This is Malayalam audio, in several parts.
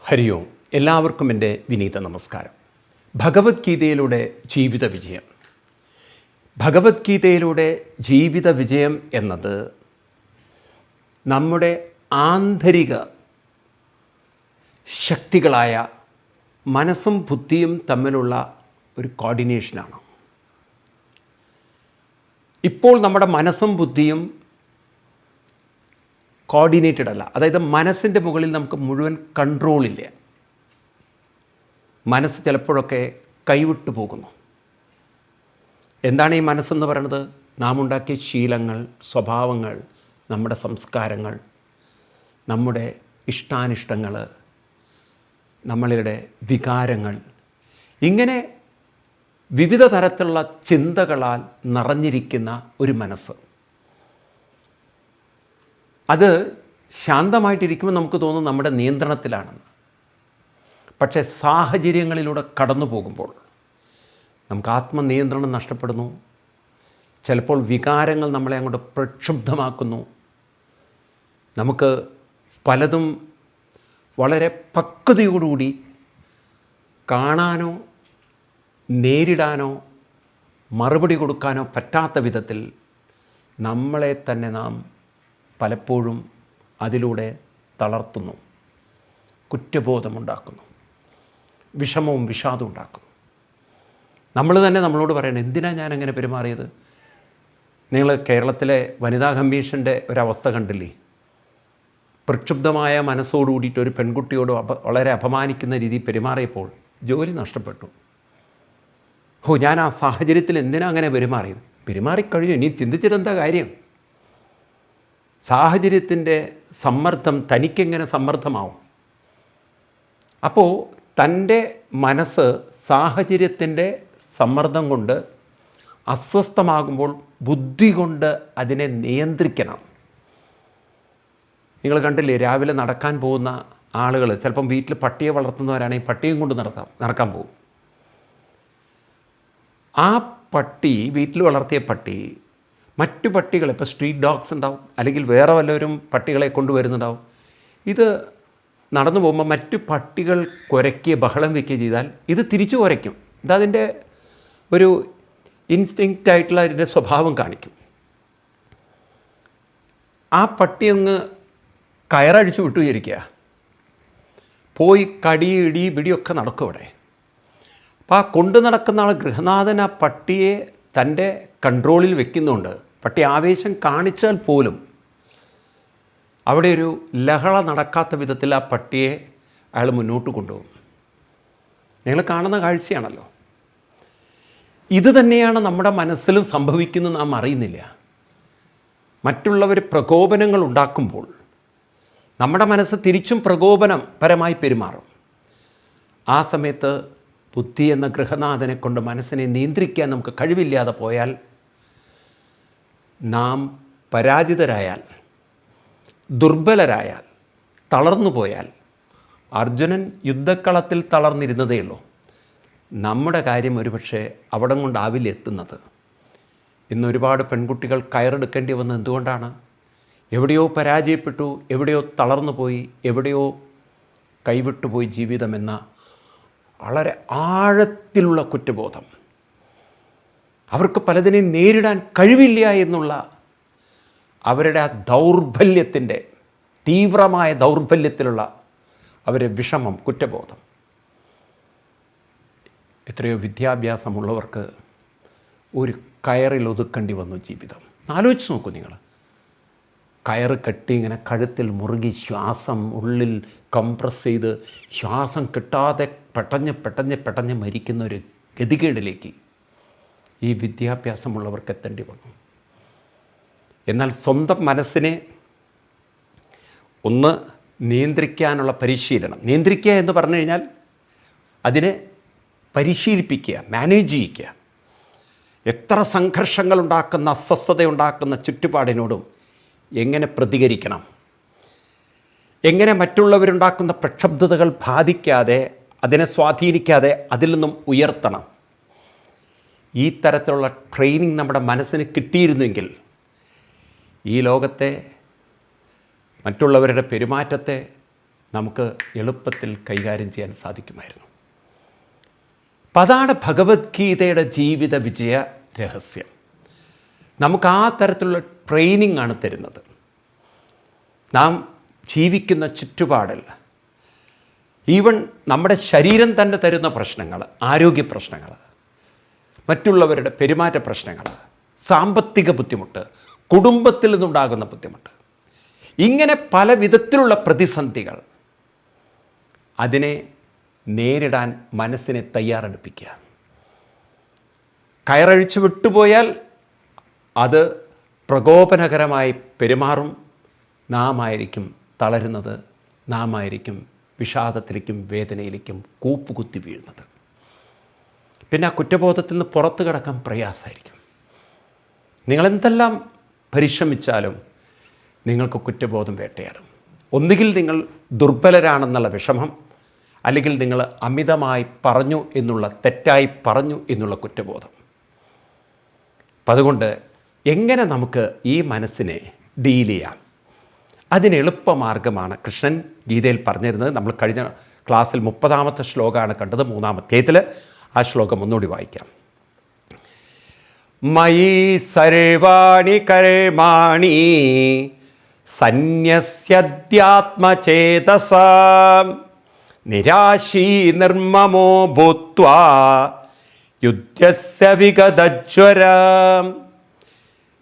ഹരി ഓം. എല്ലാവർക്കും എൻ്റെ വിനീത നമസ്കാരം. ഭഗവത്ഗീതയിലൂടെ ജീവിത വിജയം. ഭഗവത്ഗീതയിലൂടെ ജീവിത വിജയം എന്നത് നമ്മുടെ ആന്തരിക ശക്തികളായ മനസ്സും ബുദ്ധിയും തമ്മിലുള്ള ഒരു കോർഡിനേഷനാണ്. ഇപ്പോൾ നമ്മുടെ മനസ്സും ബുദ്ധിയും കോർഡിനേറ്റഡ് അല്ല. അതായത് മനസ്സിൻ്റെ മുകളിൽ നമുക്ക് മുഴുവൻ കൺട്രോളില്ല. മനസ്സ് ചിലപ്പോഴൊക്കെ കൈവിട്ടു പോകുന്നു. എന്താണ് ഈ മനസ്സെന്ന് പറയുന്നത്? നാം ഉണ്ടാക്കിയ ശീലങ്ങൾ, സ്വഭാവങ്ങൾ, നമ്മുടെ സംസ്കാരങ്ങൾ, നമ്മുടെ ഇഷ്ടാനിഷ്ടങ്ങൾ, നമ്മളുടെ വികാരങ്ങൾ, ഇങ്ങനെ വിവിധ തരത്തിലുള്ള ചിന്തകളാൽ നിറഞ്ഞിരിക്കുന്ന ഒരു മനസ്സ്. അത് ശാന്തമായിട്ടിരിക്കുമ്പോൾ നമുക്ക് തോന്നും നമ്മുടെ നിയന്ത്രണത്തിലാണെന്ന്. പക്ഷേ സാഹചര്യങ്ങളിലൂടെ കടന്നു പോകുമ്പോൾ നമുക്ക് ആത്മനിയന്ത്രണം നഷ്ടപ്പെടുന്നു. ചിലപ്പോൾ വികാരങ്ങൾ നമ്മളെ അങ്ങോട്ട് പ്രക്ഷുബ്ധമാക്കുന്നു. നമുക്ക് പലതും വളരെ പക്വതയോടുകൂടി കാണാനോ നേരിടാനോ മറുപടി കൊടുക്കാനോ പറ്റാത്ത വിധത്തിൽ നമ്മളെ തന്നെ നാം പലപ്പോഴും അതിലൂടെ തളർത്തുന്നു, കുറ്റബോധമുണ്ടാക്കുന്നു, വിഷമവും വിഷാദവും ഉണ്ടാക്കുന്നു. നമ്മൾ തന്നെ നമ്മളോട് പറയണം, എന്തിനാണ് ഞാൻ അങ്ങനെ പെരുമാറിയത്? നിങ്ങൾ കേരളത്തിലെ വനിതാ കമ്മീഷൻ്റെ ഒരവസ്ഥ കണ്ടില്ലേ? പ്രക്ഷുബ്ധമായ മനസ്സോടുകൂടിയിട്ട് ഒരു പെൺകുട്ടിയോട് വളരെ അപമാനിക്കുന്ന രീതിയിൽ പെരുമാറിയപ്പോൾ ജോലി നഷ്ടപ്പെട്ടു. ഞാൻ ആ സാഹചര്യത്തിൽ എന്തിനാ അങ്ങനെ പെരുമാറിയത്? പെരുമാറിക്കഴിഞ്ഞു, ഇനി ചിന്തിച്ചിട്ടെന്താ കാര്യം? സാഹചര്യത്തിൻ്റെ സമ്മർദ്ദം തനിക്കെങ്ങനെ സമ്മർദ്ദമാവും? അപ്പോൾ തൻ്റെ മനസ്സ് സാഹചര്യത്തിൻ്റെ സമ്മർദ്ദം കൊണ്ട് അസ്വസ്ഥമാകുമ്പോൾ ബുദ്ധി കൊണ്ട് അതിനെ നിയന്ത്രിക്കണം. നിങ്ങൾ കണ്ടില്ലേ, രാവിലെ നടക്കാൻ പോകുന്ന ആളുകൾ, ചിലപ്പം വീട്ടിൽ പട്ടിയെ വളർത്തുന്നവരാണെങ്കിൽ പട്ടിയും കൊണ്ട് നടക്കാൻ പോകും. ആ പട്ടി, വീട്ടിൽ വളർത്തിയ പട്ടി, മറ്റു പട്ടികൾ, ഇപ്പോൾ സ്ട്രീറ്റ് ഡോഗ്സ് ഉണ്ടാവും, അല്ലെങ്കിൽ വേറെ വല്ലവരും പട്ടികളെ കൊണ്ടുവരുന്നുണ്ടാവും. ഇത് നടന്നു പോകുമ്പോൾ മറ്റു പട്ടികൾ കുരയ്ക്കുകയോ ബഹളം വയ്ക്കുകയോ ചെയ്താൽ ഇത് തിരിച്ചു കുരയ്ക്കും. ഇതതിൻ്റെ ഒരു ഇൻസ്റ്റിങ്ക്റ്റായിട്ടുള്ള അതിൻ്റെ സ്വഭാവം കാണിക്കും. ആ പട്ടി അങ്ങ് കയറഴിച്ചു വിട്ടു വിചാരിക്കുക, പോയി കടി ഇടി പിടിയൊക്കെ നടക്കും അവിടെ. അപ്പോൾ ആ കൊണ്ടു നടക്കുന്ന ആൾ, ഗൃഹനാഥൻ, ആ പട്ടിയെ തൻ്റെ കൺട്രോളിൽ വെക്കുന്നുണ്ട്. പട്ടി ആവേശം കാണിച്ചാൽ പോലും അവിടെ ഒരു ലഹള നടക്കാത്ത വിധത്തിൽ ആ പട്ടിയെ അയാൾ മുന്നോട്ട് കൊണ്ടുപോകും. നിങ്ങൾ കാണുന്ന കാഴ്ചയാണല്ലോ. ഇത് തന്നെയാണ് നമ്മുടെ മനസ്സിലും സംഭവിക്കുന്നത്, നാം അറിയുന്നില്ല. മറ്റുള്ളവർ പ്രകോപനങ്ങൾ ഉണ്ടാക്കുമ്പോൾ നമ്മുടെ മനസ്സ് തിരിച്ചും പ്രകോപനപരമായി പെരുമാറും. ആ സമയത്ത് ബുദ്ധി എന്ന ഗൃഹനാഥനെ കൊണ്ട് മനസ്സിനെ നിയന്ത്രിക്കാൻ നമുക്ക് കഴിവില്ലാതെ പോയാൽ, നാം പരാജിതരായാൽ, ദുർബലരായാൽ, തളർന്നു പോയാൽ, അർജുനൻ യുദ്ധക്കളത്തിൽ തളർന്നിരുന്നതേ ഉള്ളൂ. നമ്മുടെ കാര്യം ഒരുപക്ഷെ അവിടം കൊണ്ടാവില്ല എത്തുന്നത്. ഇന്ന് ഒരുപാട് പെൺകുട്ടികൾ കയറെടുക്കേണ്ടി വന്നത് എന്തുകൊണ്ടാണ്? എവിടെയോ പരാജയപ്പെട്ടു, എവിടെയോ തളർന്നു പോയി, എവിടെയോ കൈവിട്ടുപോയി ജീവിതമെന്ന വളരെ ആഴത്തിലുള്ള കുറ്റബോധം. അവർക്ക് പലതിനെയും നേരിടാൻ കഴിവില്ല എന്നുള്ള അവരുടെ ആ ദൗർബല്യത്തിൻ്റെ, തീവ്രമായ ദൗർബല്യത്തിലുള്ള അവരുടെ വിഷമം, കുറ്റബോധം. എത്രയോ വിദ്യാഭ്യാസമുള്ളവർക്ക് ഒരു കയറിൽ ഒതുക്കേണ്ടി വന്നു ജീവിതം. ആലോചിച്ച് നോക്കൂ നിങ്ങൾ. കയറ് കെട്ടി ഇങ്ങനെ കഴുത്തിൽ മുറുകി, ശ്വാസം ഉള്ളിൽ കംപ്രസ് ചെയ്ത്, ശ്വാസം കിട്ടാതെ പെട്ടഞ്ഞ് മരിക്കുന്ന ഒരു ഗതികേടിലേക്ക് ഈ വിദ്യാഭ്യാസമുള്ളവർക്ക് എത്തേണ്ടി വന്നു. എന്നാൽ സ്വന്തം മനസ്സിനെ ഒന്ന് നിയന്ത്രിക്കാനുള്ള പരിശീലനം, നിയന്ത്രിക്കുക എന്ന് പറഞ്ഞു കഴിഞ്ഞാൽ അതിനെ പരിശീലിപ്പിക്കുക, മാനേജ് ചെയ്യിക്കുക. എത്ര സംഘർഷങ്ങളുണ്ടാക്കുന്ന, അസ്വസ്ഥതയുണ്ടാക്കുന്ന ചുറ്റുപാടിനോടും എങ്ങനെ പ്രതികരിക്കണം, എങ്ങനെ മറ്റുള്ളവരുണ്ടാക്കുന്ന പ്രക്ഷുബ്ധതകൾ ബാധിക്കാതെ, അതിനെ സ്വാധീനിക്കാതെ അതിൽ നിന്നും ഉയർത്തണം. ഈ തരത്തിലുള്ള ട്രെയിനിങ് നമ്മുടെ മനസ്സിന് കിട്ടിയിരുന്നെങ്കിൽ ഈ ലോകത്തെ മറ്റുള്ളവരുടെ പെരുമാറ്റത്തെ നമുക്ക് എളുപ്പത്തിൽ കൈകാര്യം ചെയ്യാൻ സാധിക്കുമായിരുന്നു. അപ്പം അതാണ് ഭഗവത്ഗീതയുടെ ജീവിത വിജയ രഹസ്യം. നമുക്ക് ആ തരത്തിലുള്ള ട്രെയിനിങ് ആണ് തരുന്നത്. നാം ജീവിക്കുന്ന ചുറ്റുപാടിൽ ഈവൻ നമ്മുടെ ശരീരം തന്നെ തരുന്ന പ്രശ്നങ്ങൾ, ആരോഗ്യ പ്രശ്നങ്ങൾ, മറ്റുള്ളവരുടെ പെരുമാറ്റ പ്രശ്നങ്ങൾ, സാമ്പത്തിക ബുദ്ധിമുട്ട്, കുടുംബത്തിൽ നിന്നുണ്ടാകുന്ന ബുദ്ധിമുട്ട്, ഇങ്ങനെ പല വിധത്തിലുള്ള പ്രതിസന്ധികൾ, അതിനെ നേരിടാൻ മനസ്സിനെ തയ്യാറെടുപ്പിക്കുക. കയറഴിച്ചു വിട്ടുപോയാൽ അത് പ്രകോപനകരമായി പെരുമാറും. നാം ആയിരിക്കും തളരുന്നത്, നാം ആയിരിക്കും വിഷാദത്തിലേക്കും വേദനയിലേക്കും കൂപ്പുകുത്തി വീഴുന്നത്. പിന്നെ ആ കുറ്റബോധത്തിൽ നിന്ന് പുറത്തു കിടക്കാൻ പ്രയാസമായിരിക്കും. നിങ്ങളെന്തെല്ലാം പരിശ്രമിച്ചാലും നിങ്ങൾക്ക് കുറ്റബോധം വേട്ടയാടും. ഒന്നുകിൽ നിങ്ങൾ ദുർബലരാണെന്നുള്ള വിഷമം, അല്ലെങ്കിൽ നിങ്ങൾ അമിതമായി പറഞ്ഞു എന്നുള്ള, തെറ്റായി പറഞ്ഞു എന്നുള്ള കുറ്റബോധം. അപ്പം അതുകൊണ്ട് എങ്ങനെ നമുക്ക് ഈ മനസ്സിനെ ഡീൽ ചെയ്യാം? അതിന് എളുപ്പമാർഗമാണ് കൃഷ്ണൻ ഗീതയിൽ പറഞ്ഞിരുന്നത്. നമ്മൾ കഴിഞ്ഞ ക്ലാസ്സിൽ 30ാമത്തെ ശ്ലോകമാണ് കണ്ടത്. 3ാമത്തേതിൽ ആ ശ്ലോകം ഒന്നുകൂടി വായിക്കാം. മയി സർവാണി കർമാണി സന്യസ്യദ്യാത്മചേതസാ നിരാശീ നിർമ്മമോ ഭൂത്വാ യുദ്ധസ്യ വിഗതജ്വര.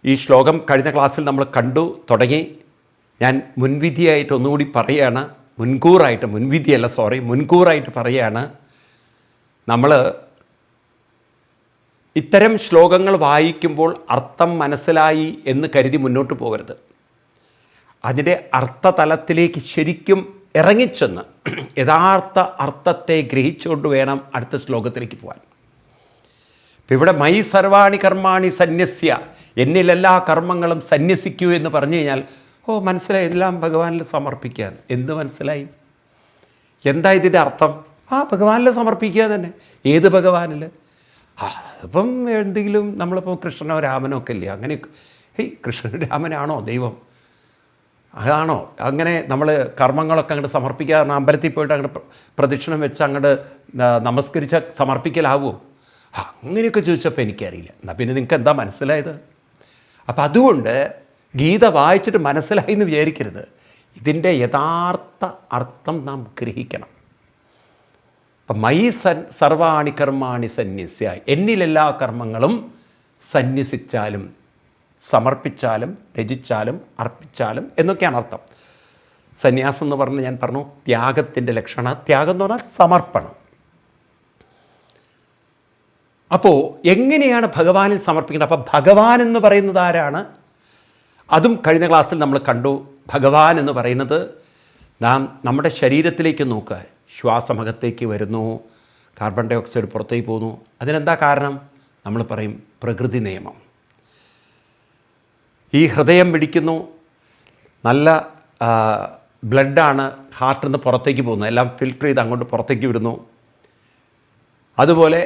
ഈ ശ്ലോകം കഴിഞ്ഞ ക്ലാസ്സിൽ നമ്മൾ കണ്ടു തുടങ്ങി. ഞാൻ മുൻവിധിയായിട്ട് ഒന്നുകൂടി പറയുകയാണ്, മുൻകൂറായിട്ട് പറയുകയാണ്. നമ്മൾ ഇത്തരം ശ്ലോകങ്ങൾ വായിക്കുമ്പോൾ അർത്ഥം മനസ്സിലായി എന്ന് കരുതി മുന്നോട്ട് പോകരുത്. അതിൻ്റെ അർത്ഥതലത്തിലേക്ക് ശരിക്കും ഇറങ്ങിച്ചെന്ന് യഥാർത്ഥ അർത്ഥത്തെ ഗ്രഹിച്ചുകൊണ്ട് വേണം അടുത്ത ശ്ലോകത്തിലേക്ക് പോകാൻ. ഇപ്പം ഇവിടെ മയി സർവാണി കർമാണി സന്യസ്യ, എന്നിലെല്ലാ കർമ്മങ്ങളും സന്യസിക്കൂ എന്ന് പറഞ്ഞു കഴിഞ്ഞാൽ മനസ്സിലായി, എല്ലാം ഭഗവാനിൽ സമർപ്പിക്കുക. എന്ത് മനസ്സിലായി? എന്താ ഇതിൻ്റെ അർത്ഥം? ഭഗവാനിൽ സമർപ്പിക്കുക തന്നെ. ഏത് ഭഗവാനിൽ? അപ്പം എന്തെങ്കിലും നമ്മളിപ്പോൾ കൃഷ്ണനോ രാമനോ ഒക്കെ ഇല്ലേ, അങ്ങനെ കൃഷ്ണനും രാമനാണോ ദൈവം? അതാണോ? അങ്ങനെ നമ്മൾ കർമ്മങ്ങളൊക്കെ അങ്ങോട്ട് സമർപ്പിക്കാതെ അമ്പലത്തിൽ പോയിട്ട് അങ്ങോട്ട് പ്രദക്ഷിണം വെച്ച് അങ്ങോട്ട് നമസ്കരിച്ച സമർപ്പിക്കലാവുമോ? അങ്ങനെയൊക്കെ ചോദിച്ചപ്പോൾ എനിക്കറിയില്ല. എന്നാൽ പിന്നെ നിങ്ങൾക്ക് എന്താ മനസ്സിലായത്? അപ്പം അതുകൊണ്ട് ഗീത വായിച്ചിട്ട് മനസ്സിലായി എന്ന് വിചാരിക്കരുത്. ഇതിൻ്റെ യഥാർത്ഥ അർത്ഥം നാം ഗ്രഹിക്കണം. അപ്പം മയി സർവാണി കർമാണി സന്യസ്യ, എന്നിലെല്ലാ കർമ്മങ്ങളും സന്യസിച്ചാലും, സമർപ്പിച്ചാലും, ത്യജിച്ചാലും, അർപ്പിച്ചാലും എന്നൊക്കെയാണ് അർത്ഥം. സന്യാസം എന്ന് പറഞ്ഞ് ഞാൻ പറഞ്ഞു ത്യാഗത്തിൻ്റെ ലക്ഷണം. ത്യാഗം എന്ന് പറഞ്ഞാൽ സമർപ്പണം. അപ്പോൾ എങ്ങനെയാണ് ഭഗവാനിൽ സമർപ്പിക്കേണ്ടത്? അപ്പം ഭഗവാൻ എന്ന് പറയുന്നത് ആരാണ്? അതും കഴിഞ്ഞ ക്ലാസ്സിൽ നമ്മൾ കണ്ടു. ഭഗവാൻ എന്ന് പറയുന്നത് നാം നമ്മുടെ ശരീരത്തിലേക്ക് നോക്കുക. ശ്വാസമകത്തേക്ക് വരുന്നു, കാർബൺ ഡൈ ഓക്സൈഡ് പുറത്തേക്ക് പോകുന്നു. അതിനെന്താ കാരണം? നമ്മൾ പറയും പ്രകൃതി നിയമം. ഈ ഹൃദയം പിടിക്കുന്നു, നല്ല ബ്ലഡാണ് ഹാർട്ടിൽ നിന്ന് പുറത്തേക്ക് പോകുന്നത്, എല്ലാം ഫിൽട്ടർ ചെയ്ത് അങ്ങോട്ട് പുറത്തേക്ക് വിടുന്നു. അതുപോലെ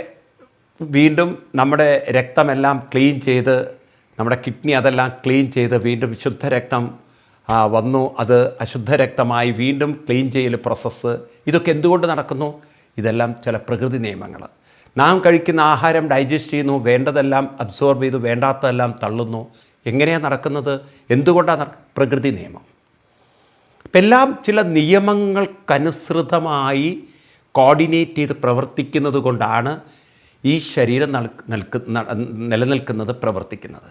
വീണ്ടും നമ്മുടെ രക്തമെല്ലാം ക്ലീൻ ചെയ്ത്, നമ്മുടെ കിഡ്നി അതെല്ലാം ക്ലീൻ ചെയ്ത് വീണ്ടും ശുദ്ധരക്തം വന്നു, അത് അശുദ്ധ രക്തമായി വീണ്ടും ക്ലീൻ ചെയ്യൽ പ്രോസസ്സ്. ഇതൊക്കെ എന്തുകൊണ്ട് നടക്കുന്നു? ഇതെല്ലാം ചില പ്രകൃതി നിയമങ്ങൾ. നാം കഴിക്കുന്ന ആഹാരം ഡൈജസ്റ്റ് ചെയ്യുന്നു, വേണ്ടതെല്ലാം അബ്സോർബ് ചെയ്തു, വേണ്ടാത്തതെല്ലാം തള്ളുന്നു. എങ്ങനെയാണ് നടക്കുന്നത്? എന്തുകൊണ്ടാണ് പ്രകൃതി നിയമം. ഇപ്പം എല്ലാം ചില നിയമങ്ങൾക്കനുസൃതമായി കോർഡിനേറ്റ് ചെയ്ത് പ്രവർത്തിക്കുന്നത് കൊണ്ടാണ് ഈ ശരീരം നിലനിൽക്കുന്നത്, പ്രവർത്തിക്കുന്നത്.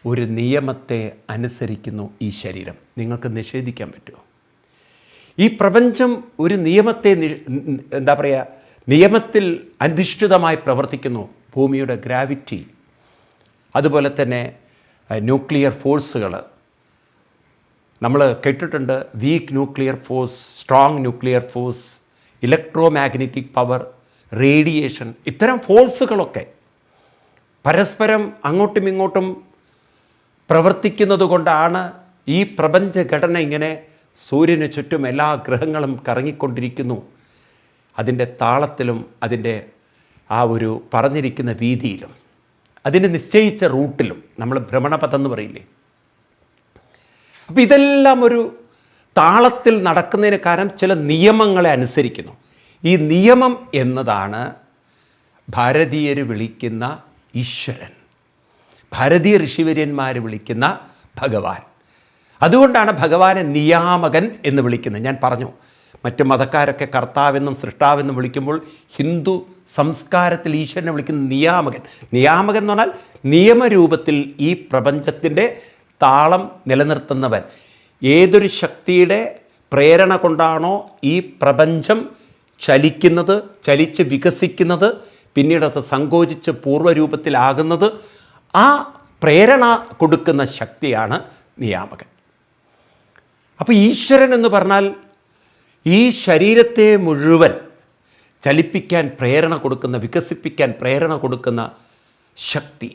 ഒരു നിയമത്തെ അനുസരിക്കുന്നു ഈ ശരീരം. നിങ്ങൾക്ക് നിഷേധിക്കാൻ പറ്റുമോ? ഈ പ്രപഞ്ചം ഒരു നിയമത്തെ നിയമത്തിൽ അധിഷ്ഠിതമായി പ്രവർത്തിക്കുന്നു. ഭൂമിയുടെ ഗ്രാവിറ്റി, അതുപോലെ തന്നെ ന്യൂക്ലിയർ ഫോഴ്സുകൾ. നമ്മൾ കേട്ടിട്ടുണ്ട് weak nuclear force, strong nuclear force, electro magnetic power, radiation. ഇത്തരം ഫോഴ്സുകളൊക്കെ പരസ്പരം അങ്ങോട്ടും ഇങ്ങോട്ടും പ്രവർത്തിക്കുന്നത് കൊണ്ടാണ് ഈ പ്രപഞ്ചഘടന ഇങ്ങനെ സൂര്യന് ചുറ്റും എല്ലാ ഗ്രഹങ്ങളും കറങ്ങിക്കൊണ്ടിരിക്കുന്നു. അതിൻ്റെ താളത്തിലും അതിൻ്റെ ആ ഒരു പറഞ്ഞിരിക്കുന്ന വീതിയിലും അതിന് നിശ്ചയിച്ച റൂട്ടിലും. നമ്മൾ ഭ്രമണപഥം എന്ന് പറയില്ലേ. അപ്പോൾ ഇതെല്ലാം ഒരു താളത്തിൽ നടക്കുന്നതിന് കാരണം ചില നിയമങ്ങളെ അനുസരിക്കുന്നു. ഈ നിയമം എന്നതാണ് ഭാരതീയർ വിളിക്കുന്ന ഈശ്വരൻ, ഭാരതീയ ഋഷിവര്യന്മാർ വിളിക്കുന്ന ഭഗവാൻ. അതുകൊണ്ടാണ് ഭഗവാനെ നിയാമകൻ എന്ന് വിളിക്കുന്നത്. ഞാൻ പറഞ്ഞു, മറ്റു മതക്കാരൊക്കെ കർത്താവെന്നും സൃഷ്ടാവെന്നും വിളിക്കുമ്പോൾ ഹിന്ദു സംസ്കാരത്തിൽ ഈശ്വരനെ വിളിക്കുന്ന നിയാമകൻ. നിയാമകൻ എന്ന് പറഞ്ഞാൽ നിയമരൂപത്തിൽ ഈ പ്രപഞ്ചത്തിൻ്റെ താളം നിലനിർത്തുന്നവൻ. ഏതൊരു ശക്തിയുടെ പ്രേരണ കൊണ്ടാണോ ഈ പ്രപഞ്ചം ചലിക്കുന്നത്, ചലിച്ച് വികസിക്കുന്നത്, പിന്നീട് അത് സങ്കോചിച്ച് പൂർവ്വരൂപത്തിലാകുന്നത്, ആ പ്രേരണ കൊടുക്കുന്ന ശക്തിയാണ് നിയാമകൻ. അപ്പോൾ ഈശ്വരൻ എന്ന് പറഞ്ഞാൽ ഈ ശരീരത്തെ മുഴുവൻ ചലിപ്പിക്കാൻ പ്രേരണ കൊടുക്കുന്ന, വികസിപ്പിക്കാൻ പ്രേരണ കൊടുക്കുന്ന ശക്തി,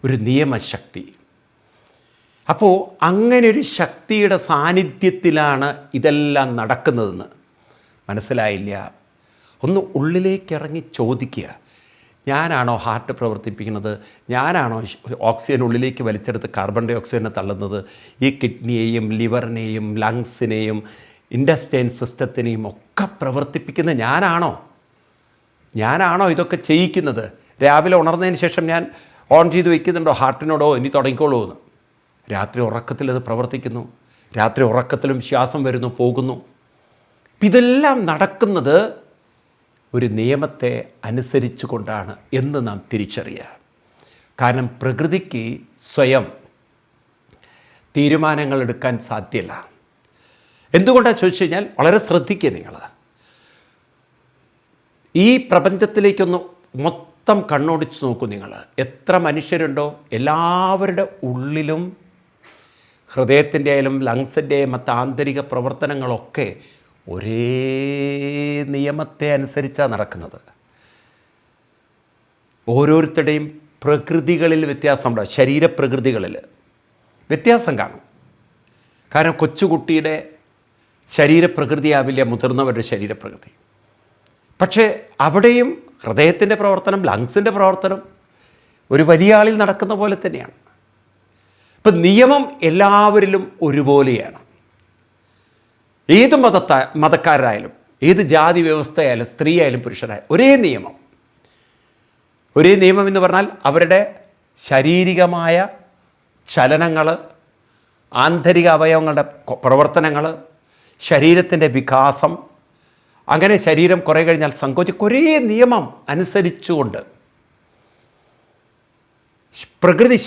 ഒരു നിയമശക്തി. അപ്പോൾ അങ്ങനെയൊരു ശക്തിയുടെ സാന്നിധ്യത്തിലാണ് ഇതെല്ലാം നടക്കുന്നതെന്ന് മനസ്സിലായില്ല. ഒന്ന് ഉള്ളിലേക്കിറങ്ങി ചോദിക്കുക, ഞാനാണോ ഹാർട്ട് പ്രവർത്തിപ്പിക്കുന്നത്? ഞാനാണോ ഓക്സിജൻ ഉള്ളിലേക്ക് വലിച്ചെടുത്ത് കാർബൺ ഡൈ ഓക്സൈഡിനെ തള്ളുന്നത്? ഈ കിഡ്നിയെയും ലിവറിനെയും ലങ്സിനെയും ഇൻഡസ്റ്റൈൻ സിസ്റ്റത്തിനെയും ഒക്കെ പ്രവർത്തിപ്പിക്കുന്നത് ഞാനാണോ ഇതൊക്കെ ചെയ്യിക്കുന്നത്? രാവിലെ ഉണർന്നതിന് ശേഷം ഞാൻ ഓൺ ചെയ്ത് വയ്ക്കുന്നുണ്ടോ ഹാർട്ടിനോടോ ഇനി തുടങ്ങിക്കോളൂ എന്ന്? രാത്രി ഉറക്കത്തിൽ അത് പ്രവർത്തിക്കുന്നു. രാത്രി ഉറക്കത്തിലും ശ്വാസം വരുന്നു, പോകുന്നു. ഇതെല്ലാം നടക്കുന്നത് ഒരു നിയമത്തെ അനുസരിച്ചു കൊണ്ടാണ് എന്ന് നാം തിരിച്ചറിയുക. കാരണം പ്രകൃതിക്ക് സ്വയം തീരുമാനങ്ങൾ എടുക്കാൻ സാധ്യമല്ല. എന്തുകൊണ്ടാണ് ചോദിച്ചു കഴിഞ്ഞാൽ, വളരെ ശ്രദ്ധിക്കുക നിങ്ങൾ. ഈ പ്രപഞ്ചത്തിലേക്കൊന്ന് മൊത്തം കണ്ണോടിച്ച് നോക്കൂ നിങ്ങൾ. എത്ര മനുഷ്യരുണ്ടോ എല്ലാവരുടെ ഉള്ളിലും ഹൃദയത്തിൻ്റെ ആയാലും ലങ്സിൻ്റെ ആയാലും മറ്റ് ആന്തരിക പ്രവർത്തനങ്ങളൊക്കെ ഒരേ നിയമത്തെ അനുസരിച്ചാണ് നടക്കുന്നത്. ഓരോരുത്തരുടെയും പ്രകൃതികളിൽ വ്യത്യാസമുണ്ടാകും. ശരീരപ്രകൃതികളിൽ വ്യത്യാസം കാണും. കാരണം കൊച്ചുകുട്ടിയുടെ ശരീരപ്രകൃതിയാവില്ല മുതിർന്നവരുടെ ശരീരപ്രകൃതി. പക്ഷേ അവിടെയും ഹൃദയത്തിൻ്റെ പ്രവർത്തനം, ലങ്സിൻ്റെ പ്രവർത്തനം ഒരു വലിയ ആളിൽ നടക്കുന്ന പോലെ തന്നെയാണ്. ഇപ്പം നിയമം എല്ലാവരിലും ഒരുപോലെയാണ്. ഏത് മതക്കാരായാലും ഏത് ജാതി വ്യവസ്ഥയായാലും സ്ത്രീ ആയാലും പുരുഷനായാലും ഒരേ നിയമം. ഒരേ നിയമം എന്ന് പറഞ്ഞാൽ അവരുടെ ശാരീരികമായ ചലനങ്ങൾ, ആന്തരിക അവയവങ്ങളുടെ പ്രവർത്തനങ്ങൾ, ശരീരത്തിൻ്റെ വികാസം, അങ്ങനെ ശരീരം കുറേ കഴിഞ്ഞാൽ സങ്കോചം, ഒരേ നിയമം അനുസരിച്ചുകൊണ്ട്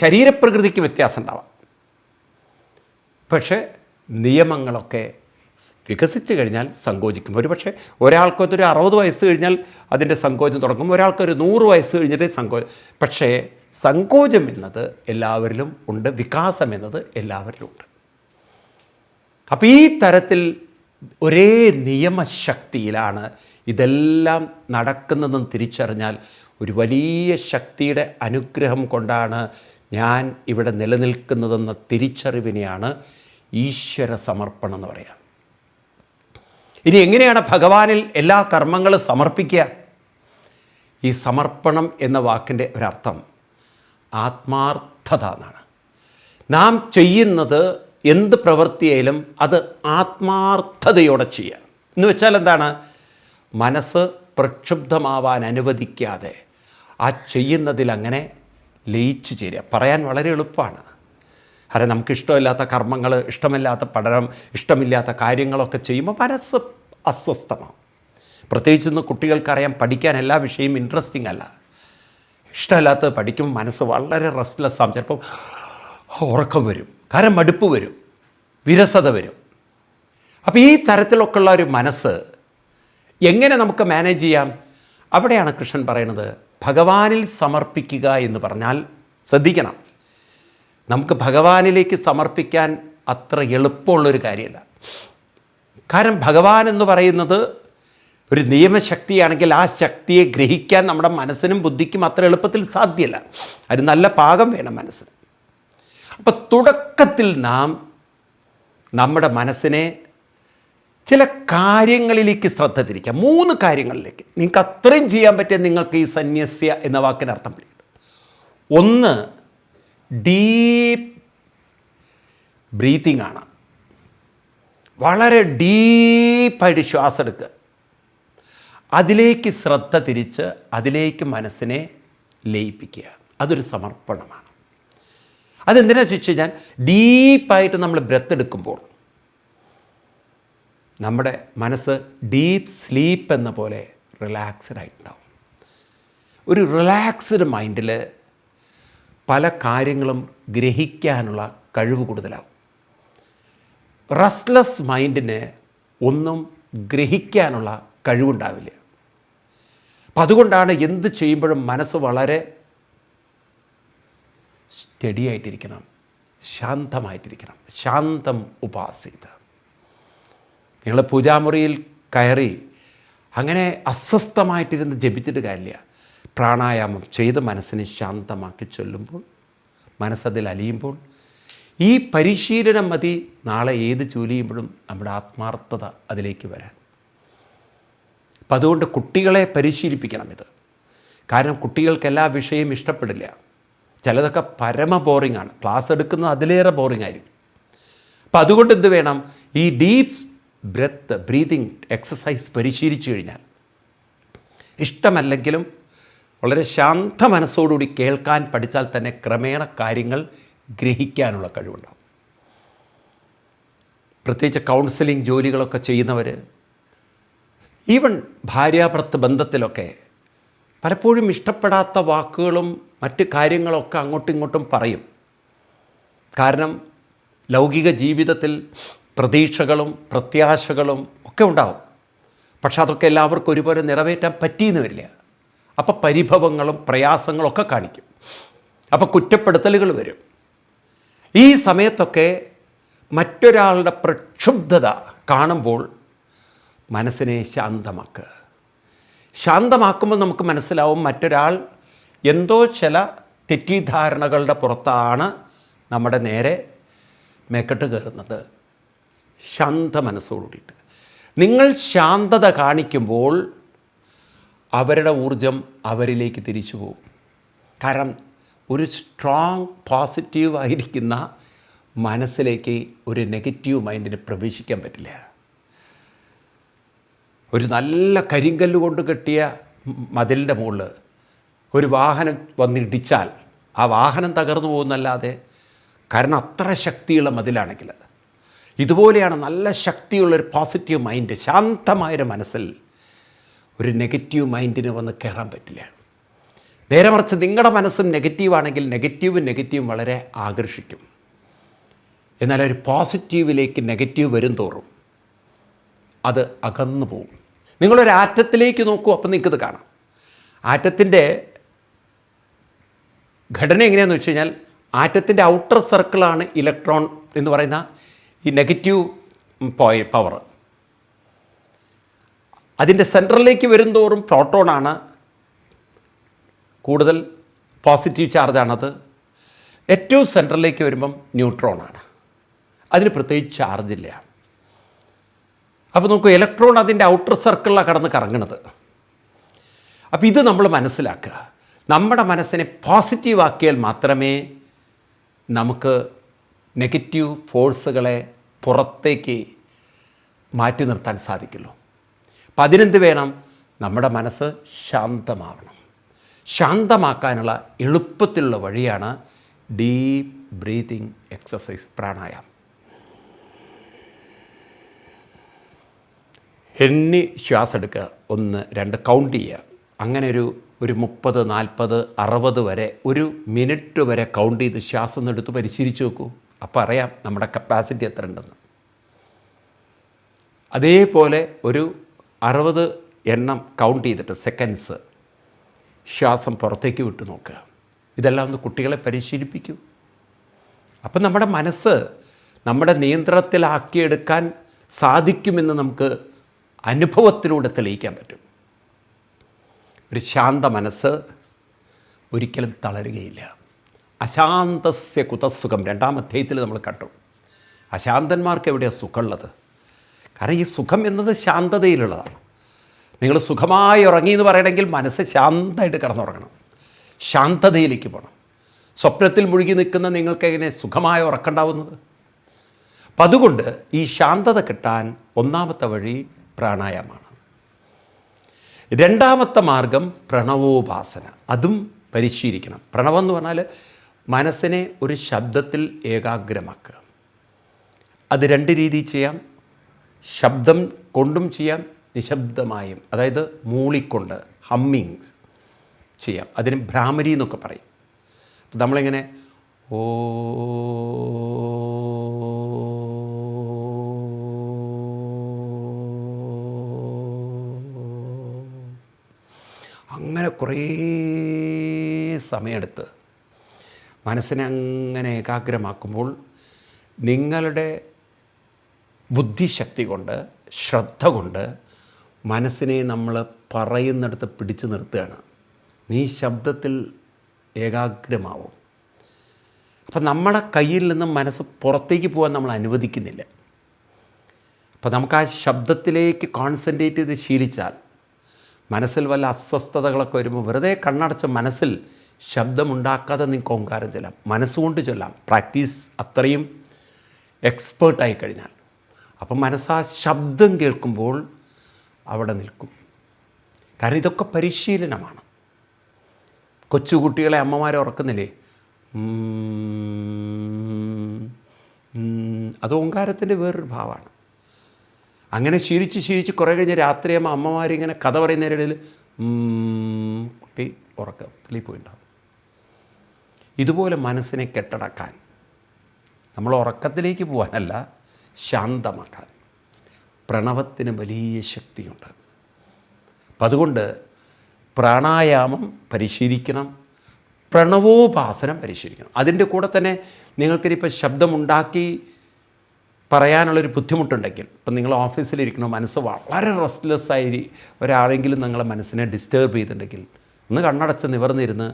ശരീരപ്രകൃതിക്ക് വ്യത്യാസം ഉണ്ടാവാം. പക്ഷേ നിയമങ്ങളൊക്കെ വികസിച്ച് കഴിഞ്ഞാൽ സങ്കോചിക്കും. ഒരു പക്ഷേ ഒരാൾക്കൊരു 60 വയസ്സ് കഴിഞ്ഞാൽ അതിൻ്റെ സങ്കോചം തുടങ്ങും, ഒരാൾക്കൊരു 100 വയസ്സ് കഴിഞ്ഞിട്ട് പക്ഷേ സങ്കോചം എന്നത് എല്ലാവരിലും ഉണ്ട്, വികാസം എന്നത് എല്ലാവരിലും ഉണ്ട്. അപ്പോൾ ഈ തരത്തിൽ ഒരേ നിയമശക്തിയിലാണ് ഇതെല്ലാം നടക്കുന്നതെന്ന് തിരിച്ചറിഞ്ഞാൽ, ഒരു വലിയ ശക്തിയുടെ അനുഗ്രഹം കൊണ്ടാണ് ഞാൻ ഇവിടെ നിലനിൽക്കുന്നതെന്ന തിരിച്ചറിവിനെയാണ് ഈശ്വര സമർപ്പണം എന്ന് പറയുക. ഇനി എങ്ങനെയാണ് ഭഗവാനിൽ എല്ലാ കർമ്മങ്ങളും സമർപ്പിക്കുക? ഈ സമർപ്പണം എന്ന വാക്കിൻ്റെ ഒരർത്ഥം ആത്മാർത്ഥത എന്നാണ്. നാം ചെയ്യുന്നത് എന്ത് പ്രവൃത്തിയായാലും അത് ആത്മാർത്ഥതയോടെ ചെയ്യുക എന്ന് വെച്ചാൽ എന്താണ്? മനസ്സ് പ്രക്ഷുബ്ധമാവാൻ അനുവദിക്കാതെ ആ ചെയ്യുന്നതിൽ അങ്ങനെ ലയിച്ചു ചേരുക. പറയാൻ വളരെ എളുപ്പമാണ്. കാരണം നമുക്കിഷ്ടമില്ലാത്ത കർമ്മങ്ങൾ, ഇഷ്ടമില്ലാത്ത പഠനം, ഇഷ്ടമില്ലാത്ത കാര്യങ്ങളൊക്കെ ചെയ്യുമ്പോൾ മനസ്സ് അസ്വസ്ഥമാണ്. പ്രത്യേകിച്ച് ഇന്ന് കുട്ടികൾക്കറിയാം, പഠിക്കാൻ എല്ലാ വിഷയവും ഇൻട്രസ്റ്റിംഗ് അല്ല. ഇഷ്ടമില്ലാത്തത് പഠിക്കുമ്പോൾ മനസ്സ് വളരെ റെസ്റ്റ്ലെസ് ആകും. ചിലപ്പോൾ ഉറക്കം വരും, കാരണം മടുപ്പ് വരും, വിരസത വരും. അപ്പോൾ ഈ തരത്തിലൊക്കെയുള്ള ഒരു മനസ്സ് എങ്ങനെ നമുക്ക് മാനേജ് ചെയ്യാം? അവിടെയാണ് കൃഷ്ണൻ പറയുന്നത് ഭഗവാനിൽ സമർപ്പിക്കുക എന്ന് പറഞ്ഞാൽ. ശ്രദ്ധിക്കണം, നമുക്ക് ഭഗവാനിലേക്ക് സമർപ്പിക്കാൻ അത്ര എളുപ്പമുള്ളൊരു കാര്യമല്ല. കാരണം ഭഗവാൻ എന്ന് പറയുന്നത് ഒരു നിയമശക്തിയാണെങ്കിൽ ആ ശക്തിയെ ഗ്രഹിക്കാൻ നമ്മുടെ മനസ്സിനും ബുദ്ധിക്കും അത്ര എളുപ്പത്തിൽ സാധ്യമല്ല. അത് നല്ല പാകം വേണം മനസ്സിന്. അപ്പം തുടക്കത്തിൽ നാം നമ്മുടെ മനസ്സിനെ ചില കാര്യങ്ങളിലേക്ക് ശ്രദ്ധ തിരിക്കുക. 3 കാര്യങ്ങളിലേക്ക് നിങ്ങൾക്ക് അത്രയും ചെയ്യാൻ പറ്റിയ നിങ്ങൾക്ക് ഈ സന്യസ്യ എന്ന വാക്കിന് അർത്ഥം പിടിക്കും. 1 ഡീപ്പ് ബ്രീത്തിങ് ആണ്. വളരെ ഡീപ്പായിട്ട് ശ്വാസം എടുക്കുക. അതിലേക്ക് ശ്രദ്ധ തിരിച്ച് അതിലേക്ക് മനസ്സിനെ ലയിപ്പിക്കുക. അതൊരു സമർപ്പണമാണ്. അതെന്തിനാണെന്ന് ചോദിച്ചു കഴിഞ്ഞാൽ, ഡീപ്പായിട്ട് നമ്മൾ ബ്രെത്ത് എടുക്കുമ്പോൾ നമ്മുടെ മനസ്സ് ഡീപ്പ് സ്ലീപ്പ് എന്ന പോലെ റിലാക്സ്ഡ് ആയിട്ടുണ്ടാവും. ഒരു റിലാക്സ്ഡ് മൈൻഡിൽ പല കാര്യങ്ങളും ഗ്രഹിക്കാനുള്ള കഴിവ് കൂടുതലാവും. റെസ്റ്റ്ലെസ് മൈൻഡിന് ഒന്നും ഗ്രഹിക്കാനുള്ള കഴിവുണ്ടാവില്ല. അപ്പം അതുകൊണ്ടാണ് എന്ത് ചെയ്യുമ്പോഴും മനസ്സ് വളരെ സ്റ്റഡി ആയിട്ടിരിക്കണം, ശാന്തമായിട്ടിരിക്കണം. ശാന്തം ഉപാസിത. നിങ്ങൾ പൂജാമുറിയിൽ കയറി അങ്ങനെ അസ്വസ്ഥമായിട്ടിരുന്ന് ജപിച്ചിട്ട് കാര്യമില്ല. പ്രാണായാമം ചെയ്ത് മനസ്സിനെ ശാന്തമാക്കി ചൊല്ലുമ്പോൾ, മനസ്സതിൽ അലിയുമ്പോൾ, ഈ പരിശീലനം മതി നാളെ ഏത് ജോലി ചെയ്യുമ്പോഴും നമ്മുടെ ആത്മാർത്ഥത അതിലേക്ക് വരാൻ. അപ്പം അതുകൊണ്ട് കുട്ടികളെ പരിശീലിപ്പിക്കണം ഇത്. കാരണം കുട്ടികൾക്ക് എല്ലാ വിഷയവും ഇഷ്ടപ്പെടില്ല. ചിലതൊക്കെ പരമ ബോറിങ്ങാണ്. ക്ലാസ് എടുക്കുന്നത് അതിലേറെ ബോറിംഗ് ആയിരിക്കും. അപ്പം അതുകൊണ്ട് എന്ത് വേണം, ഈ ഡീപ്പ് ബ്രീതിങ് എക്സസൈസ് പരിശീലിച്ചു കഴിഞ്ഞാൽ ഇഷ്ടമല്ലെങ്കിലും വളരെ ശാന്ത മനസ്സോടുകൂടി കേൾക്കാൻ പഠിച്ചാൽ തന്നെ ക്രമേണ കാര്യങ്ങൾ ഗ്രഹിക്കാനുള്ള കഴിവുണ്ടാകും. പ്രത്യേകിച്ച് കൗൺസിലിംഗ് ജോലികളൊക്കെ ചെയ്യുന്നവർ, ഈവൻ ഭാര്യാഭർത്തൃ ബന്ധത്തിലൊക്കെ പലപ്പോഴും ഇഷ്ടപ്പെടാത്ത വാക്കുകളും മറ്റ് കാര്യങ്ങളൊക്കെ അങ്ങോട്ടും ഇങ്ങോട്ടും പറയും. കാരണം ലൗകിക ജീവിതത്തിൽ പ്രതീക്ഷകളും പ്രത്യാശകളും ഒക്കെ ഉണ്ടാവും. പക്ഷെ അതൊക്കെ എല്ലാവർക്കും ഒരുപോലെ നിറവേറ്റാൻ പറ്റിയെന്ന് വരില്ല. അപ്പോൾ പരിഭവങ്ങളും പ്രയാസങ്ങളൊക്കെ കാണിക്കും. അപ്പോൾ കുറ്റപ്പെടുത്തലുകൾ വരും. ഈ സമയത്തൊക്കെ മറ്റൊരാളുടെ പ്രക്ഷുബ്ധത കാണുമ്പോൾ മനസ്സിനെ ശാന്തമാക്കുക. ശാന്തമാക്കുമ്പോൾ നമുക്ക് മനസ്സിലാവും മറ്റൊരാൾ എന്തോ ചില തെറ്റിദ്ധാരണകളുടെ പുറത്താണ് നമ്മുടെ നേരെ മേക്കെട്ട് കയറുന്നത്. ശാന്ത മനസ്സോടുകൂടിയിട്ട് നിങ്ങൾ ശാന്തത കാണിക്കുമ്പോൾ അവരുടെ ഊർജം അവരിലേക്ക് തിരിച്ചു പോകും. കാരണം ഒരു സ്ട്രോങ് പോസിറ്റീവ് ആയിരിക്കുന്ന മനസ്സിലേക്ക് ഒരു നെഗറ്റീവ് മൈൻഡിന് പ്രവേശിക്കാൻ പറ്റില്ല. ഒരു നല്ല കരിങ്കല്ല് കൊണ്ട് കെട്ടിയ മതിലിൻ്റെ മുകളിൽ ഒരു വാഹനം വന്നിടിച്ചാൽ ആ വാഹനം തകർന്നു പോകുന്നല്ലാതെ, കാരണം അത്ര ശക്തിയുള്ള മതിലാണെങ്കിൽ. ഇതുപോലെയാണ് നല്ല ശക്തിയുള്ളൊരു പോസിറ്റീവ് മൈൻഡ്, ശാന്തമായൊരു മനസ്സിൽ ഒരു നെഗറ്റീവ് മൈൻഡിന് വന്ന് കയറാൻ പറ്റില്ല. നേരെ മറിച്ച് നിങ്ങളുടെ മനസ്സും നെഗറ്റീവാണെങ്കിൽ നെഗറ്റീവും വളരെ ആകർഷിക്കും. എന്നാൽ ഒരു പോസിറ്റീവിലേക്ക് നെഗറ്റീവ് വരും തോറും അത് അകന്നു പോകും. നിങ്ങളൊരു ആറ്റത്തിലേക്ക് നോക്കൂ, അപ്പം നിങ്ങൾക്കത് കാണാം. ആറ്റത്തിൻ്റെ ഘടന എങ്ങനെയാണെന്ന് വെച്ച് കഴിഞ്ഞാൽ, ആറ്റത്തിൻ്റെ ഔട്ടർ സർക്കിളാണ് ഇലക്ട്രോൺ എന്ന് പറയുന്ന ഈ നെഗറ്റീവ് പവർ. അതിൻ്റെ സെൻറ്ററിലേക്ക് വരുംതോറും പ്രോട്ടോണാണ് കൂടുതൽ പോസിറ്റീവ് ചാർജാണത്. ഏറ്റവും സെൻറ്ററിലേക്ക് വരുമ്പം ന്യൂട്രോണാണ്. അതിന് പ്രത്യേകിച്ച് ചാർജില്ല. അപ്പോൾ നമുക്ക് ഇലക്ട്രോൺ അതിൻ്റെ ഔട്ടർ സർക്കിളിലാണ് കടന്ന് കറങ്ങുന്നത്. അപ്പോൾ ഇത് നമ്മൾ മനസ്സിലാക്കുക. നമ്മുടെ മനസ്സിനെ പോസിറ്റീവ് ആക്കിയാൽ മാത്രമേ നമുക്ക് നെഗറ്റീവ് ഫോഴ്സുകളെ പുറത്തേക്ക് മാറ്റി നിർത്താൻ സാധിക്കുള്ളൂ. അപ്പം അതിനെന്ത് വേണം? നമ്മുടെ മനസ്സ് ശാന്തമാവണം. ശാന്തമാക്കാനുള്ള എളുപ്പത്തിലുള്ള വഴിയാണ് ഡീപ്പ് ബ്രീതിങ് എക്സസൈസ്, പ്രാണായാമം. എണ്ണി ശ്വാസം എടുക്കുക, 1 2 കൗണ്ട് ചെയ്യുക. അങ്ങനെ ഒരു 30 40 60 വരെ, 1 മിനിറ്റ് വരെ കൗണ്ട് ചെയ്ത് ശ്വാസം എടുത്ത് പരിശീലിച്ച് നോക്കൂ. അപ്പോൾ അറിയാം നമ്മുടെ കപ്പാസിറ്റി എത്ര ഉണ്ടെന്ന്. അതേപോലെ ഒരു 60 എണ്ണം കൗണ്ട് ചെയ്തിട്ട് സെക്കൻഡ്സ് ശ്വാസം പുറത്തേക്ക് വിട്ട് നോക്കുക. ഇതെല്ലാം ഒന്ന് കുട്ടികളെ പരിശീലിപ്പിക്കൂ. അപ്പം നമ്മുടെ മനസ്സ് നമ്മുടെ നിയന്ത്രണത്തിലാക്കിയെടുക്കാൻ സാധിക്കുമെന്ന് നമുക്ക് അനുഭവത്തിലൂടെ തെളിയിക്കാൻ പറ്റും. ഒരു ശാന്ത മനസ്സ് ഒരിക്കലും തളരുകയില്ല. അശാന്തസ്യ കുതസുഖം 2-ാം അധ്യായത്തിൽ നമ്മൾ കണ്ടു. അശാന്തന്മാർക്ക് എവിടെയാണ് സുഖമുള്ളത്? കാരണം ഈ സുഖം എന്നത് ശാന്തതയിലുള്ളതാണ്. നിങ്ങൾ സുഖമായി ഉറങ്ങി എന്ന് പറയണമെങ്കിൽ മനസ്സ് ശാന്തമായിട്ട് കിടന്നുറങ്ങണം, ശാന്തതയിലേക്ക് പോകണം. സ്വപ്നത്തിൽ മുഴുകി നിൽക്കുന്ന നിങ്ങൾക്ക് എങ്ങനെ സുഖമായി ഉറക്കണ്ടാവുന്നത്? അപ്പം അതുകൊണ്ട് ഈ ശാന്തത കിട്ടാൻ ഒന്നാമത്തെ വഴി പ്രാണായാമമാണ്. രണ്ടാമത്തെ മാർഗം പ്രണവോപാസന. അതും പരിശീലിക്കണം. പ്രണവം എന്ന് പറഞ്ഞാൽ മനസ്സിനെ ഒരു ശബ്ദത്തിൽ ഏകാഗ്രമാക്കുക. അത് രണ്ട് രീതിയിൽ ചെയ്യാം. ശബ്ദം കൊണ്ടും ചെയ്യാം, നിശബ്ദമായും, അതായത് മൂളിക്കൊണ്ട് ഹമ്മിങ് ചെയ്യാം. അതിന് ഭ്രാമരി എന്നൊക്കെ പറയും. അപ്പം നമ്മളിങ്ങനെ ഓ അങ്ങനെ കുറേ സമയമെടുത്ത് മനസ്സിനെ അങ്ങനെ ഏകാഗ്രമാക്കുമ്പോൾ നിങ്ങളുടെ ബുദ്ധിശക്തി കൊണ്ട്, ശ്രദ്ധ കൊണ്ട് മനസ്സിനെ നമ്മൾ പറയുന്നിടത്ത് പിടിച്ചു നിർത്തുകയാണ്. നീ ശബ്ദത്തിൽ ഏകാഗ്രമാവും. അപ്പം നമ്മുടെ കയ്യിൽ നിന്നും മനസ്സ് പുറത്തേക്ക് പോകാൻ നമ്മൾ അനുവദിക്കുന്നില്ല. അപ്പം നമുക്ക് ആ ശബ്ദത്തിലേക്ക് കോൺസെൻട്രേറ്റ് ചെയ്ത് ശീലിച്ചാൽ മനസ്സിൽ വല്ല അസ്വസ്ഥതകളൊക്കെ വരുമ്പോൾ വെറുതെ കണ്ണടച്ച മനസ്സിൽ ശബ്ദമുണ്ടാക്കാതെ നിങ്ങൾക്ക് ഓങ്കാരം ചൊല്ലാം, മനസ്സുകൊണ്ട് ചൊല്ലാം. പ്രാക്ടീസ് അത്രയും എക്സ്പേർട്ടായി കഴിഞ്ഞാൽ അപ്പം മനസ്സാ ശബ്ദം കേൾക്കുമ്പോൾ അവിടെ നിൽക്കും. കാരണം ഇതൊക്കെ പരിശീലനമാണ്. കൊച്ചുകുട്ടികളെ അമ്മമാരെ ഉറക്കുന്നില്ലേ, അത് ഓങ്കാരത്തിൻ്റെ വേറൊരു ഭാവമാണ്. അങ്ങനെ ശീലിച്ച് കുറേ കഴിഞ്ഞ് രാത്രിയാകുമ്പോൾ അമ്മമാരിങ്ങനെ കഥ പറയുന്നതിനിടയിൽ കുട്ടി ഉറക്കത്തിൽ പോയിട്ടുണ്ടാകും. ഇതുപോലെ മനസ്സിനെ കെട്ടടക്കാൻ, നമ്മൾ ഉറക്കത്തിലേക്ക് പോകാനല്ല, ശാന്തമാക്കാൻ പ്രണവത്തിന് വലിയ ശക്തിയുണ്ട്. അപ്പം അതുകൊണ്ട് പ്രാണായാമം പരിശീലിക്കണം, പ്രണവോപാസനം പരിശീലിക്കണം. അതിൻ്റെ കൂടെ തന്നെ നിങ്ങൾക്കിപ്പോൾ ശബ്ദമുണ്ടാക്കി പറയാനുള്ളൊരു ബുദ്ധിമുട്ടുണ്ടെങ്കിൽ, ഇപ്പം നിങ്ങൾ ഓഫീസിലിരിക്കണോ, മനസ്സ് വളരെ റെസ്റ്റ്ലെസ്സായി ഒരാളെങ്കിലും നിങ്ങളെ മനസ്സിനെ ഡിസ്റ്റർബ് ചെയ്തിട്ടുണ്ടെങ്കിൽ ഒന്ന് കണ്ണടച്ച് നിവർന്നിരുന്ന്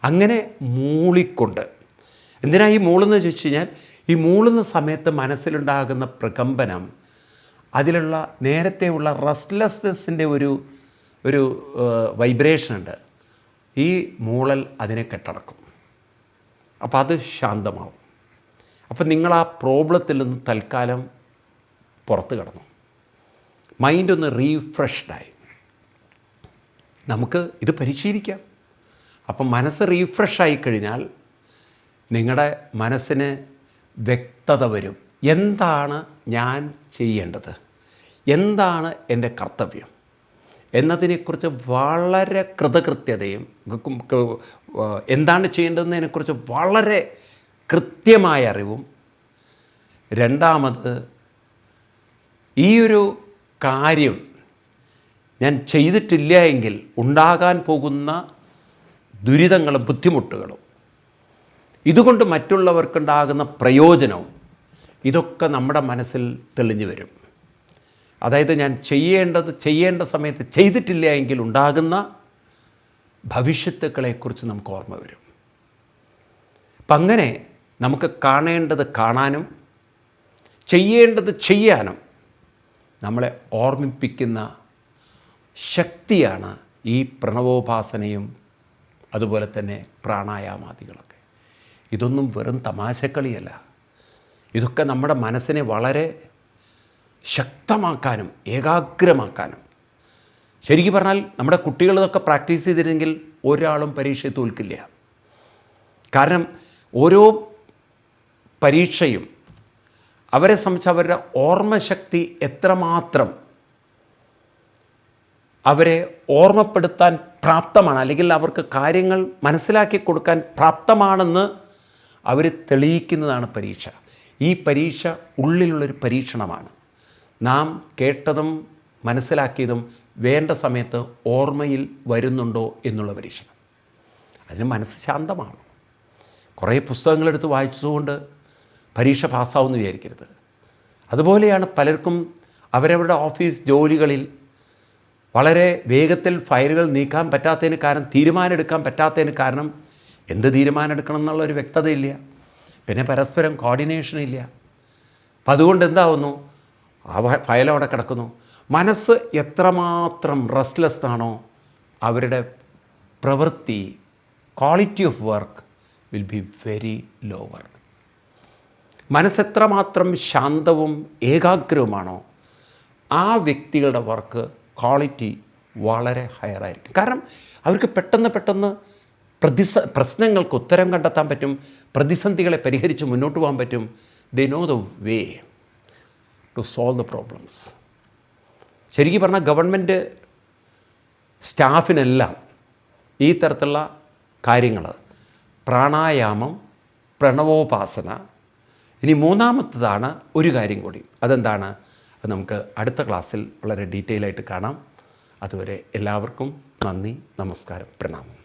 അങ്ങനെ മൂളിക്കൊണ്ട്. എന്തിനാ ഈ മൂളുന്നത് ചോദിച്ചു കഴിഞ്ഞാൽ, ഈ മൂളുന്ന സമയത്ത് മനസ്സിലുണ്ടാകുന്ന പ്രകമ്പനം, അതിലുള്ള നേരത്തെയുള്ള റെസ്റ്റ്ലെസ്നെസ്സിൻ്റെ ഒരു വൈബ്രേഷൻ ഉണ്ട്. ഈ മൂളൽ അതിനെ കെട്ടടക്കും. അപ്പോൾ അത് ശാന്തമാവും. അപ്പം നിങ്ങൾ ആ പ്രോബ്ലത്തിൽ നിന്ന് തൽക്കാലം പുറത്ത് കിടന്നു, മൈൻഡൊന്ന് റീഫ്രഷ്ഡായി. നമുക്ക് ഇത് പരിശീലിക്കാം. അപ്പം മനസ്സ് റീഫ്രഷായി കഴിഞ്ഞാൽ നിങ്ങളുടെ മനസ്സിന് വ്യക്തത വരും. എന്താണ് ഞാൻ ചെയ്യേണ്ടത്, എന്താണ് എൻ്റെ കർത്തവ്യം എന്നതിനെക്കുറിച്ച് വളരെ കൃതകൃത്യതയും, എന്താണ് ചെയ്യേണ്ടതെന്നതിനെക്കുറിച്ച് വളരെ കൃത്യമായ അറിവും. രണ്ടാമത്, ഈ ഒരു കാര്യം ഞാൻ ചെയ്തിട്ടില്ല എങ്കിൽ ഉണ്ടാകാൻ പോകുന്ന ദുരിതങ്ങളും ബുദ്ധിമുട്ടുകളും, ഇതുകൊണ്ട് മറ്റുള്ളവർക്കുണ്ടാകുന്ന പ്രയോജനവും, ഇതൊക്കെ നമ്മുടെ മനസ്സിൽ തെളിഞ്ഞു വരും. അതായത് ഞാൻ ചെയ്യേണ്ട സമയത്ത് ചെയ്തിട്ടില്ല എങ്കിൽ ഉണ്ടാകുന്ന ഭവിഷ്യത്തുക്കളെക്കുറിച്ച് നമുക്ക് ഓർമ്മ വരും. അപ്പം അങ്ങനെ നമുക്ക് കാണേണ്ടത് കാണാനും ചെയ്യേണ്ടത് ചെയ്യാനും നമ്മളെ ഓർമ്മിപ്പിക്കുന്ന ശക്തിയാണ് ഈ പ്രണവോപാസനയും അതുപോലെ തന്നെ പ്രാണായാമാദികളൊക്കെ. ഇതൊന്നും വെറും തമാശക്കളിയല്ല. ഇതൊക്കെ നമ്മുടെ മനസ്സിനെ വളരെ ശക്തമാക്കാനും ഏകാഗ്രമാക്കാനും. ശരിക്കും പറഞ്ഞാൽ നമ്മുടെ കുട്ടികൾ ഇതൊക്കെ പ്രാക്ടീസ് ചെയ്തിരുന്നെങ്കിൽ ഒരാളും പരീക്ഷയെ തോൽക്കില്ല. കാരണം ഓരോ പരീക്ഷയും അവരെ സംബന്ധിച്ച് അവരുടെ ഓർമ്മശക്തി എത്രമാത്രം അവരെ ഓർമ്മപ്പെടുത്താൻ പ്രാപ്തമാണ്, അല്ലെങ്കിൽ അവർക്ക് കാര്യങ്ങൾ മനസ്സിലാക്കി കൊടുക്കാൻ പ്രാപ്തമാണെന്ന് അവർ തെളിയിക്കുന്നതാണ് പരീക്ഷ. ഈ പരീക്ഷ ഉള്ളിലുള്ളൊരു പരീക്ഷണമാണ്. നാം കേട്ടതും മനസ്സിലാക്കിയതും വേണ്ട സമയത്ത് ഓർമ്മയിൽ വരുന്നുണ്ടോ എന്നുള്ള പരീക്ഷണം. അതിന് മനസ്സ് ശാന്തമാണ്. കുറേ പുസ്തകങ്ങളെടുത്ത് വായിച്ചതുകൊണ്ട് പരീക്ഷ പാസ്സാവുമെന്ന് വിചാരിക്കരുത്. അതുപോലെയാണ് പലർക്കും അവരവരുടെ ഓഫീസ് ജോലികളിൽ വളരെ വേഗത്തിൽ ഫയലുകൾ നീക്കാൻ പറ്റാത്തതിന് കാരണം, തീരുമാനമെടുക്കാൻ പറ്റാത്തതിന് കാരണം, എന്ത് തീരുമാനം എടുക്കണം എന്നുള്ളൊരു വ്യക്തതയില്ല, പിന്നെ പരസ്പരം കോർഡിനേഷൻ ഇല്ല. അപ്പം അതുകൊണ്ട് എന്താവുന്നു, ആ ഫയൽ അവിടെ കിടക്കുന്നു. മനസ്സ് എത്രമാത്രം റെസ്റ്റ്ലെസ് ആണോ അവരുടെ പ്രവൃത്തി, quality of work will be very lower. മനസ്സെത്രമാത്രം ശാന്തവും ഏകാഗ്രവുമാണോ ആ വ്യക്തികളുടെ വർക്ക് ക്വാളിറ്റി വളരെ ഹയറായിരിക്കും. കാരണം അവർക്ക് പെട്ടെന്ന് പ്രശ്നങ്ങൾക്ക് ഉത്തരം കണ്ടെത്താൻ പറ്റും, പ്രതിസന്ധികളെ പരിഹരിച്ച് മുന്നോട്ട് പോകാൻ പറ്റും. They know the way to solve the problems. ശരിക്കും പറഞ്ഞാൽ ഗവൺമെൻറ് സ്റ്റാഫിനെല്ലാം ഈ തരത്തിലുള്ള കാര്യങ്ങൾ, പ്രാണായാമം, പ്രണവോപാസന, ഇനി മൂന്നാമത്തതാണ് ഒരു കാര്യം കൂടി. അതെന്താണ്? അത് നമുക്ക് അടുത്ത ക്ലാസ്സിൽ വളരെ ഡീറ്റെയിൽ ആയിട്ട് കാണാം. അതുവരെ എല്ലാവർക്കും നന്ദി, നമസ്കാരം, പ്രണാമം.